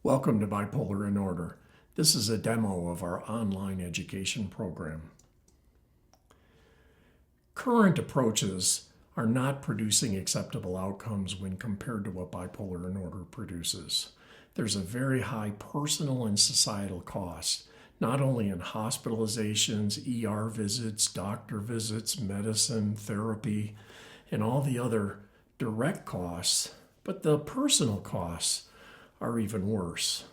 Welcome to Bipolar in Order. This is a demo of our online education program. Current approaches are not producing acceptable outcomes when compared to what Bipolar in Order produces. There's a very high personal and societal cost, not only in hospitalizations, ER visits, doctor visits, medicine, therapy, and all the other direct costs, but the personal costs are even worse.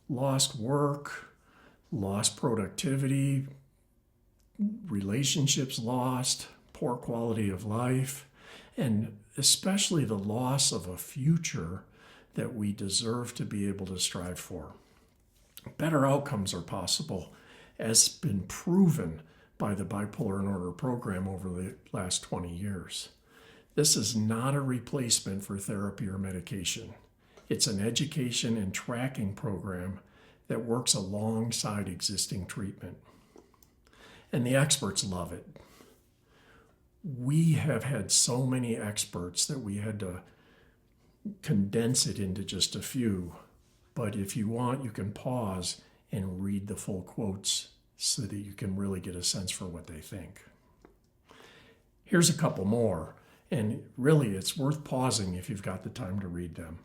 Lost work, lost productivity, relationships lost, poor quality of life, and especially the loss of a future that we deserve to be able to strive for. Better outcomes are possible, as been proven by the Bipolar in Order program over the last 20 years. This is not a replacement for therapy or medication. It's an education and tracking program that works alongside existing treatment. And the experts love it. We have had so many experts that we had to condense it into just a few. But if you want, you can pause and read the full quotes so that you can really get a sense for what they think. Here's a couple more. And really, it's worth pausing if you've got the time to read them.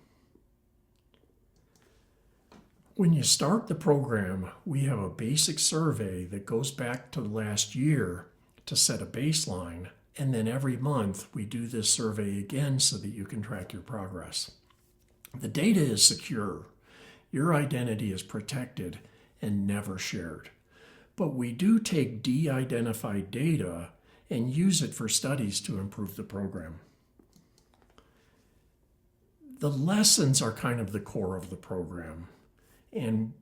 When you start the program, we have a basic survey that goes back to last year to set a baseline, and then every month we do this survey again so that you can track your progress. The data is secure. Your identity is protected and never shared. But we do take de-identified data and use it for studies to improve the program. The lessons are kind of the core of the program. And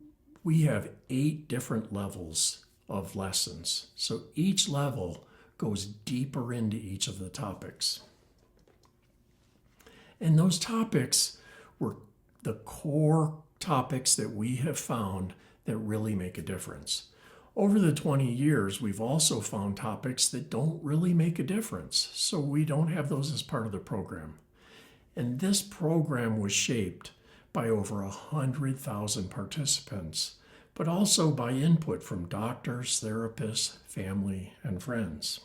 we have 8 different levels of lessons. So each level goes deeper into each of the topics. And those topics were the core topics that we have found that really make a difference. Over the 20 years, we've also found topics that don't really make a difference. So we don't have those as part of the program. And this program was shaped by over 100,000 participants, but also by input from doctors, therapists, family, and friends.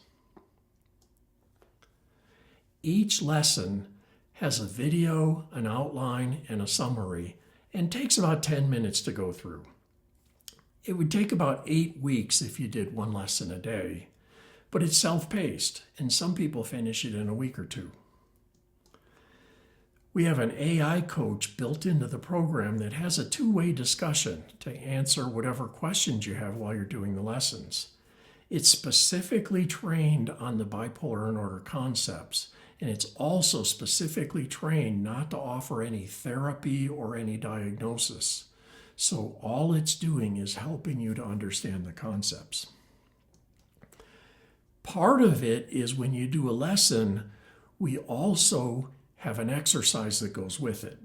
Each lesson has a video, an outline, and a summary, and takes about 10 minutes to go through. It would take about 8 weeks if you did one lesson a day, but it's self-paced, and some people finish it in a week or two. We have an AI coach built into the program that has a 2-way discussion to answer whatever questions you have while you're doing the lessons. It's specifically trained on the Bipolar in Order concepts, and it's also specifically trained not to offer any therapy or any diagnosis. So all it's doing is helping you to understand the concepts. Part of it is when you do a lesson, we also have an exercise that goes with it.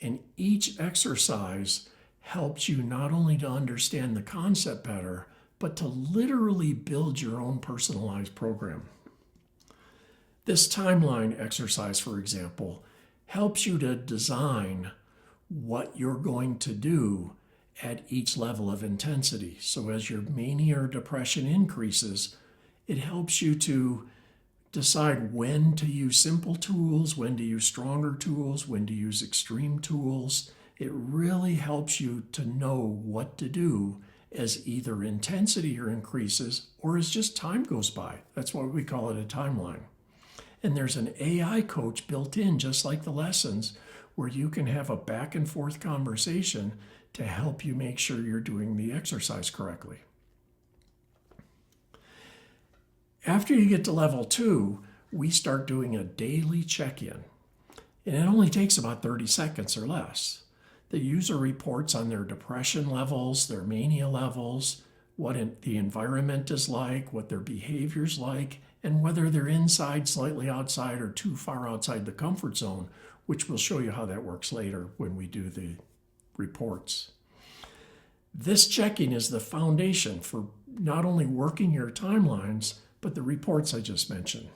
And each exercise helps you not only to understand the concept better, but to literally build your own personalized program. This timeline exercise, for example, helps you to design what you're going to do at each level of intensity. So as your mania or depression increases, it helps you to decide when to use simple tools, when to use stronger tools, when to use extreme tools. It really helps you to know what to do as either intensity increases or as just time goes by. That's why we call it a timeline. And there's an AI coach built in, just like the lessons, where you can have a back and forth conversation to help you make sure you're doing the exercise correctly. After you get to level 2, we start doing a daily check-in. And it only takes about 30 seconds or less. The user reports on their depression levels, their mania levels, what the environment is like, what their behavior's like, and whether they're inside, slightly outside, or too far outside the comfort zone, which we'll show you how that works later when we do the reports. This check-in is the foundation for not only working your timelines, but the reports I just mentioned.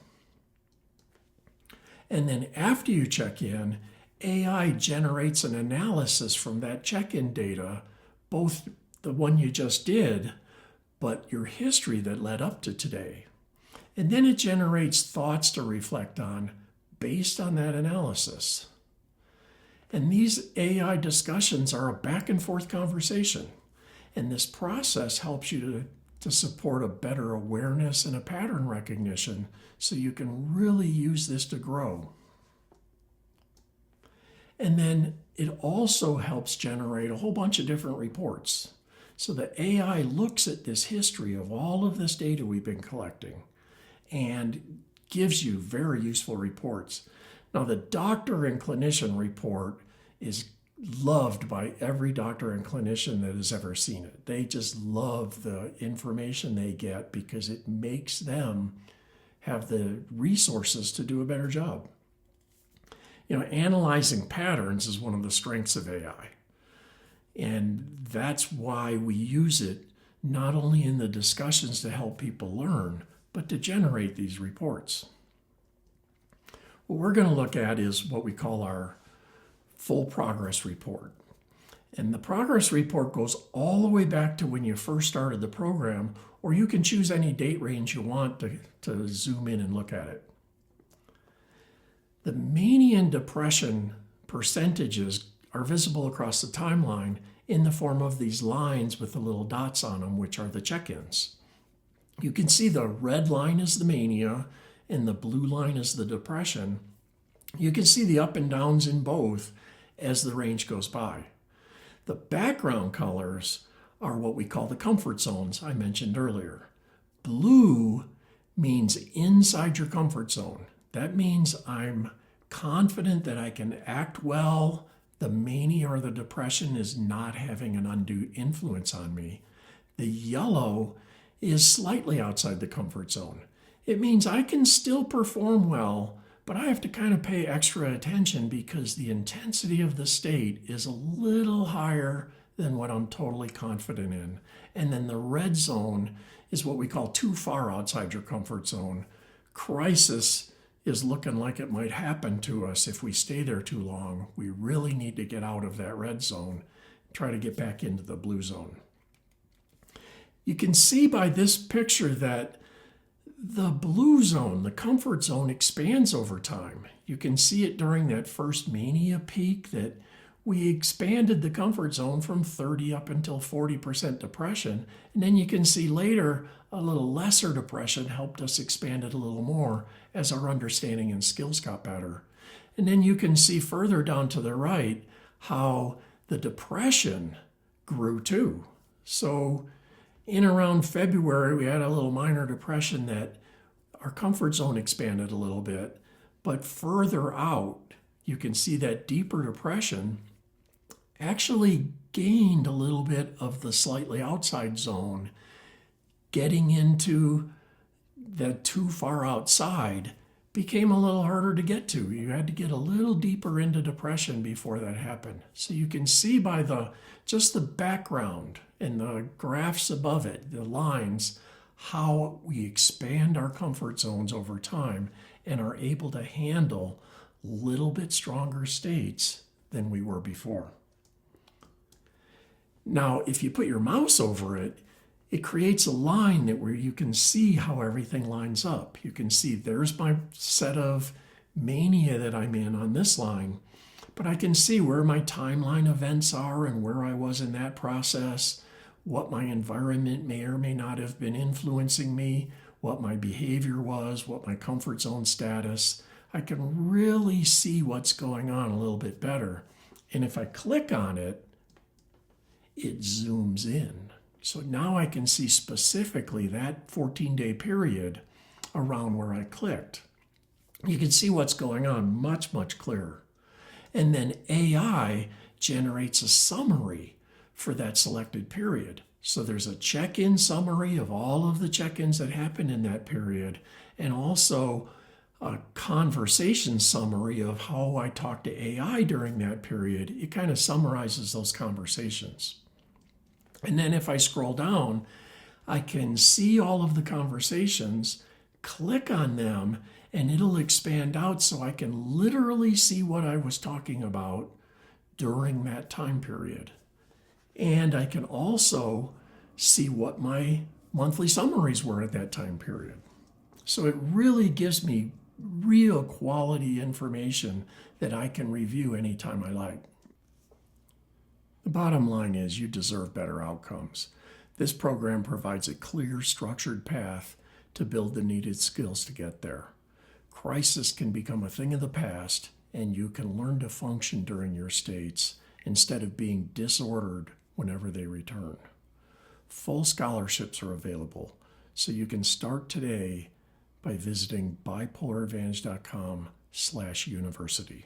And then after you check in, AI generates an analysis from that check-in data, both the one you just did, but your history that led up to today. And then it generates thoughts to reflect on based on that analysis. And these AI discussions are a back and forth conversation. And this process helps you to support a better awareness and a pattern recognition so you can really use this to grow. And then it also helps generate a whole bunch of different reports. So the AI looks at this history of all of this data we've been collecting and gives you very useful reports. Now, the doctor and clinician report is loved by every doctor and clinician that has ever seen it. They just love the information they get because it makes them have the resources to do a better job. Analyzing patterns is one of the strengths of AI. And that's why we use it not only in the discussions to help people learn, but to generate these reports. What we're going to look at is what we call our full progress report. And the progress report goes all the way back to when you first started the program, or you can choose any date range you want to zoom in and look at it. The mania and depression percentages are visible across the timeline in the form of these lines with the little dots on them, which are the check-ins. You can see the red line is the mania and the blue line is the depression. You can see the up and downs in both as the range goes by. The background colors are what we call the comfort zones I mentioned earlier. Blue means inside your comfort zone. That means I'm confident that I can act well. The mania or the depression is not having an undue influence on me. The yellow is slightly outside the comfort zone. It means I can still perform well, but I have to kind of pay extra attention because the intensity of the state is a little higher than what I'm totally confident in. And then the red zone is what we call too far outside your comfort zone. Crisis is looking like it might happen to us if we stay there too long. We really need to get out of that red zone, try to get back into the blue zone. You can see by this picture that the blue zone, the comfort zone, expands over time. You can see it during that first mania peak that we expanded the comfort zone from 30 up until 40% depression. And then you can see later a little lesser depression helped us expand it a little more as our understanding and skills got better. And then you can see further down to the right how the depression grew too. So in around February, we had a little minor depression that our comfort zone expanded a little bit, but further out, you can see that deeper depression actually gained a little bit of the slightly outside zone. Getting into the too far outside became a little harder to get to. You had to get a little deeper into depression before that happened. So you can see by just the background and the graphs above it, the lines, how we expand our comfort zones over time and are able to handle a little bit stronger states than we were before. Now, if you put your mouse over it, it creates a line where you can see how everything lines up. You can see there's my set of mania that I'm in on this line, but I can see where my timeline events are and where I was in that process, what my environment may or may not have been influencing me, what my behavior was, what my comfort zone status. I can really see what's going on a little bit better. And if I click on it, it zooms in. So now I can see specifically that 14-day period around where I clicked. You can see what's going on much, much clearer. And then AI generates a summary for that selected period. So there's a check-in summary of all of the check-ins that happened in that period, and also a conversation summary of how I talked to AI during that period. It kind of summarizes those conversations. And then if I scroll down, I can see all of the conversations, click on them, and it'll expand out so I can literally see what I was talking about during that time period. And I can also see what my monthly summaries were at that time period. So it really gives me real quality information that I can review anytime I like. The bottom line is you deserve better outcomes. This program provides a clear, structured path to build the needed skills to get there. Crisis can become a thing of the past, and you can learn to function during your states instead of being disordered whenever they return. Full scholarships are available, so you can start today by visiting bipolaradvantage.com/university.